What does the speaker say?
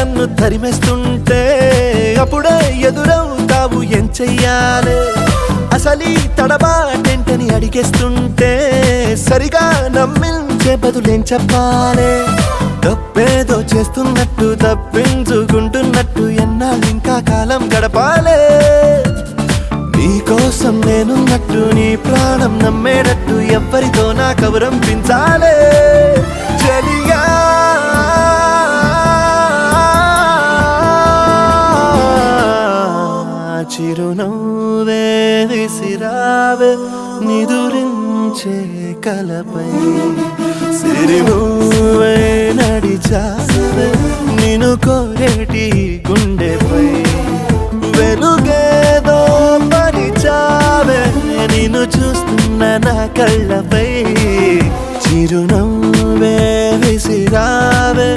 నన్ను తరిమేస్తుంటే అప్పుడే ఎదురవుతావు ఏం చెయ్యాలే అసలీ తడబాటేంటని అడిగేస్తుంటే సరిగా నమ్మించే బదులేం చెప్పాలే తప్పేదో చేస్తున్నట్టు తప్పించుకుంటున్నట్టు ఎన్నాళ్ళు ఇంకా కాలం గడపాలే నీకోసం నేనున్నట్టు నీ ప్రాణం నమ్మేటట్టు ఎవ్వరితో నా కబురంపించాలే చెలియా చిరునవ్వే విసిరావే నిదురించే కలపై సిరినువ్వే నడిచావే నిన్ను కోరేటి గుండెపై వెలుగేదో పరిచావే నిన్ను చూస్తున్న నా కళ్ళపై చిరునవ్వే విసిరావే